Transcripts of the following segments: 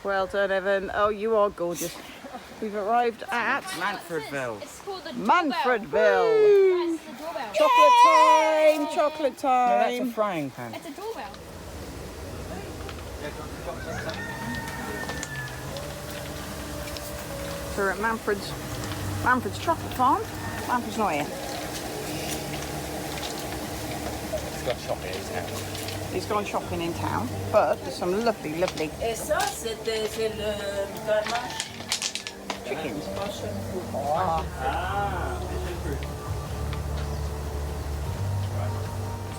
Well done, Evan. Oh, you are gorgeous. We've arrived at Manfredville. It's called the Manfredville. That's the doorbell. Chocolate time! Chocolate No, that's a time! frying pan. It's a doorbell. So we're at Manfred's chocolate farm. Manfred's not here. It's got shopping in town. He's gone shopping in town, but there's some lovely, lovely Et ça, c'est le gamache. chickens. This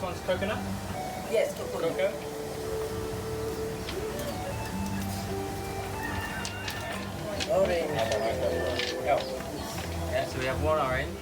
one's coconut? Yes, coconut. Cocoa? Orange. Yeah, so we have one orange.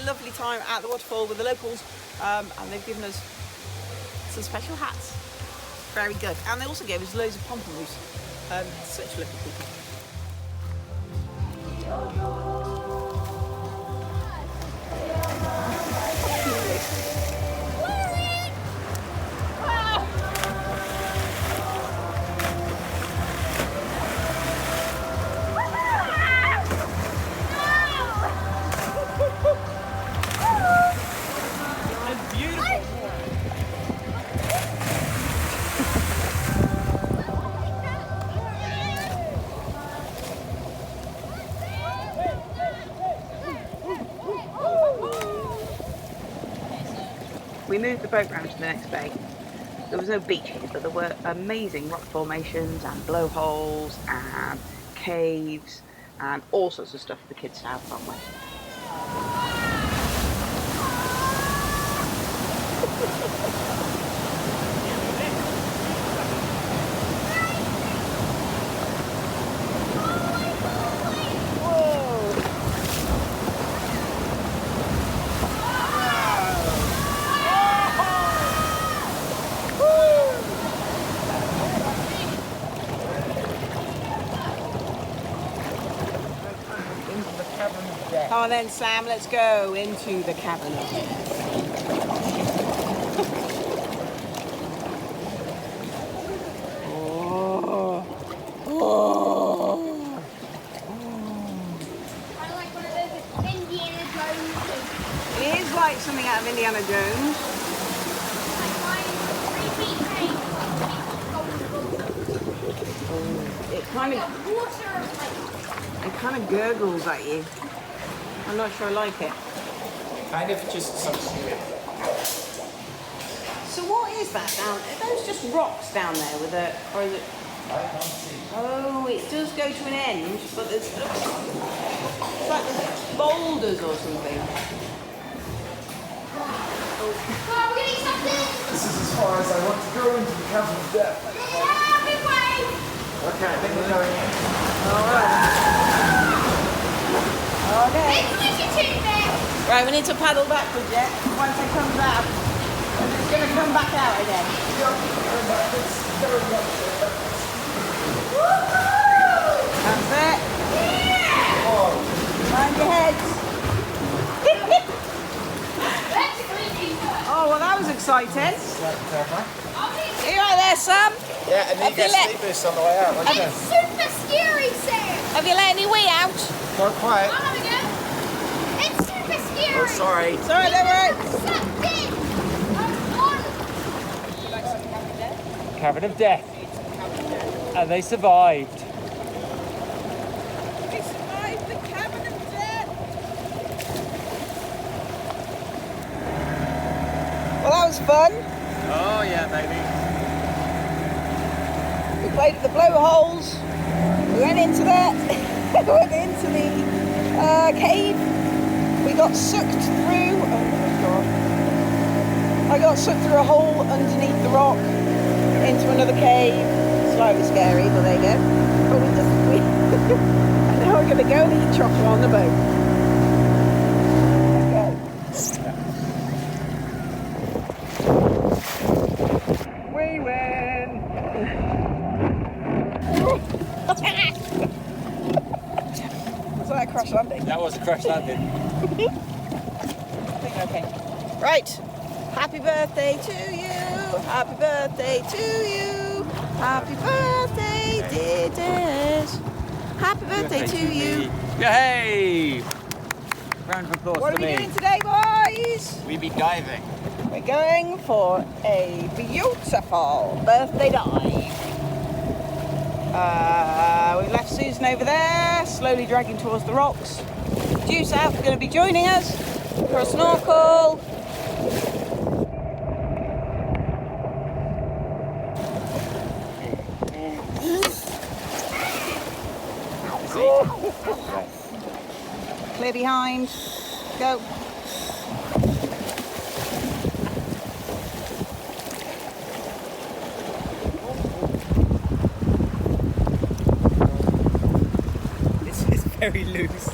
Lovely time at the waterfall with the locals, and they've given us some special hats. Very good. And they also gave us loads of pompoms. Such lovely people. We moved the boat round to the next bay. There was no beach here, but there were amazing rock formations and blowholes and caves and all sorts of stuff for the kids to have fun with. Come on then, Sam, let's go into the cavern of death. Oh. Oh. I like one of those Indiana Jones. It is like something out of Indiana Jones. Like mine, 3 feet paint. It kind of Water, gurgles at you. I'm not sure I like it. Kind of just some. So what is that down? Are those just rocks down there with a, or is it? I can't see. Oh, it does go to an end, but there's it's like there's boulders or something. Oh, we're getting something. This is as far as I want to go into the cavern of death. Yeah, big wave. Okay, I think we're going in. All right. Okay. Right, we need to paddle backwards yet. Once it comes out, and it's going to come back out again. That's it. Mind your heads. Oh, well, that was exciting. Are you right there, Sam? Yeah, and then you get sleep boost on the way out, won't you? It's super scary, Sam. Have you let any wee out? Not quite. I'll have a go. It's super scary. Oh, sorry. Sorry, don't worry. Sucked in. I'm on. Cavern of Death. And they survived. We survived the cavern of death. Well, that was fun. Oh yeah, baby. We played at the blowholes. We went into that. went into the cave. We got sucked through. Oh my god! I got sucked through a hole underneath the rock into another cave. Slightly scary, but there you go. But and now we're going to go and eat chocolate on the boat. We win! Was that a crash landing? That was a crash landing. Okay. Right. Happy birthday to you. Happy birthday to you. Happy birthday, dear Des. Happy birthday to you. Yay! Round of applause What for are we me. doing today, boys? We be diving. We're going for a beautiful birthday dive. We left Susan over there, slowly dragging towards the rocks. Due South are going to be joining us for a snorkel. Clear behind. Go. This is very loose.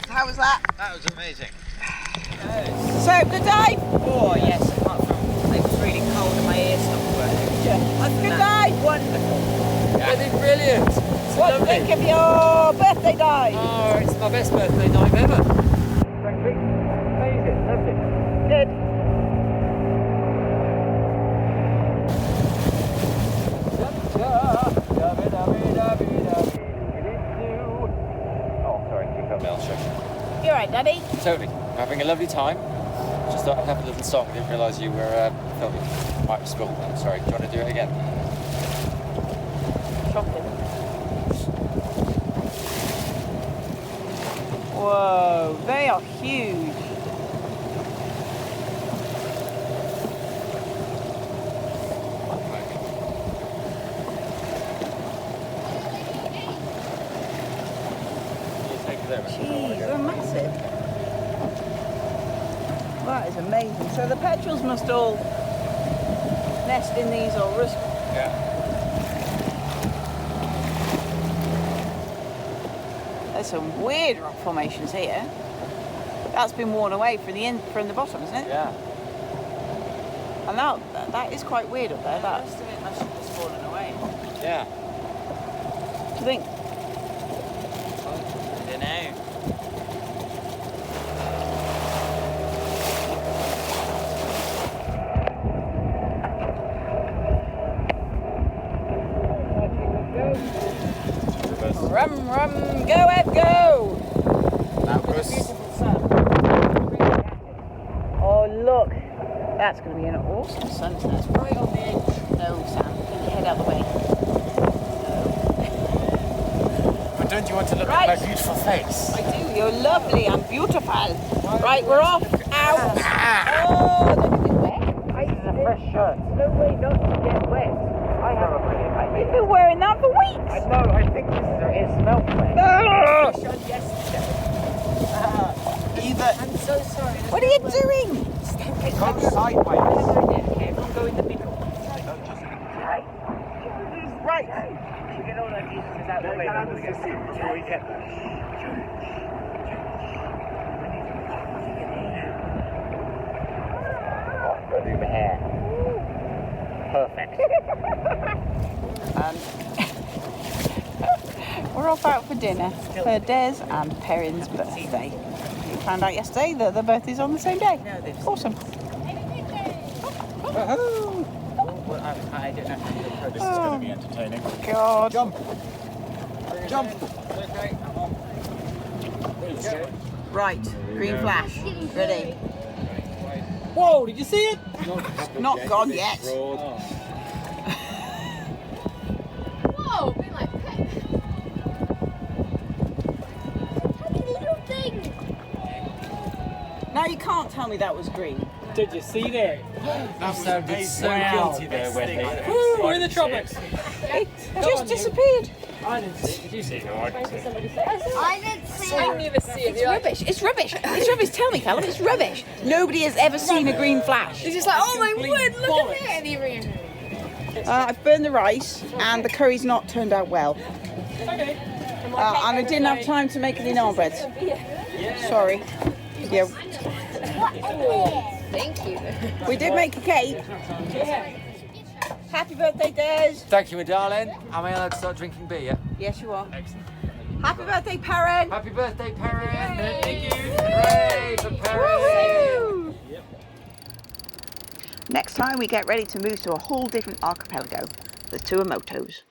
How was that? That was amazing. So, good dive? Oh, yes, apart from it was really cold and my ears stopped working. Good dive? Wonderful. Yeah. It's brilliant. It's What lovely. think of your birthday dive? Oh, it's my best birthday dive ever. Frankly, amazing, lovely. Good. Oh, sorry, keep up, Mel. You alright, Daddy? Totally. Having a lovely time. Just thought I'd have a little song. I didn't realise you were filming. Might have spilled that. Sorry. Do you want to do it again? Shocking. Whoa, they are huge. Jeez, they're massive. That is amazing. So the petrels must all nest in these or roost. Yeah. There's some weird rock formations here. That's been worn away from the bottom, isn't it? Yeah. And that is quite weird up there. That. Most of it must have just fallen away. Yeah. Do you think? I don't know. Rum, rum, go, Ed, go! Oh, look. That's going to be an awesome sunset. It's right on the edge. No, Sam, get your head out of the way. But don't you want to look Right. at my beautiful face? I do. You're lovely and beautiful. Right, we're off. Out. Oh, don't you get wet? This is a fresh shirt. No way not to get wet. You've been wearing that for weeks. I know, I think it smells wet. I'm so sorry. What are you doing? Go sideways. Everyone go in the middle. Right. You get all that Jesus out of the way before we get there. Go do my hair. Perfect. We're off out for dinner for Des and Perrin's birthday. We found out yesterday that their birthday's on the same day. No, they've Awesome. Well, I don't know. This is going to be entertaining. God. Jump. Jump. Right, green flash. Ready? Whoa, did you see it? Not gone yet. Whoa, been like tiny little thing. Now you can't tell me that was green. Did you see that? That Sounded so guilty there, Wendy. Woo, we're in the tropics. It just disappeared. I didn't see it. Did you see it? I didn't see it. never see it. It's rubbish. It's rubbish. It's rubbish. Tell me, Callum, it's rubbish. Nobody has ever seen a green flash. It's just like, oh my word, look at that. And you ring I've burned the rice and the curry's not turned out well. Okay. And I didn't have time to make any naan breads. Sorry. Yeah, Thank you. we did make a cake. Happy birthday, Des. Thank you, my darling. Am I allowed to start drinking beer? Yes, you are. Happy birthday, Perrin. Happy birthday, Perrin! Thank you! Hooray for Perrin! Woohoo! Next time we get ready to move to a whole different archipelago, the Tuamotus.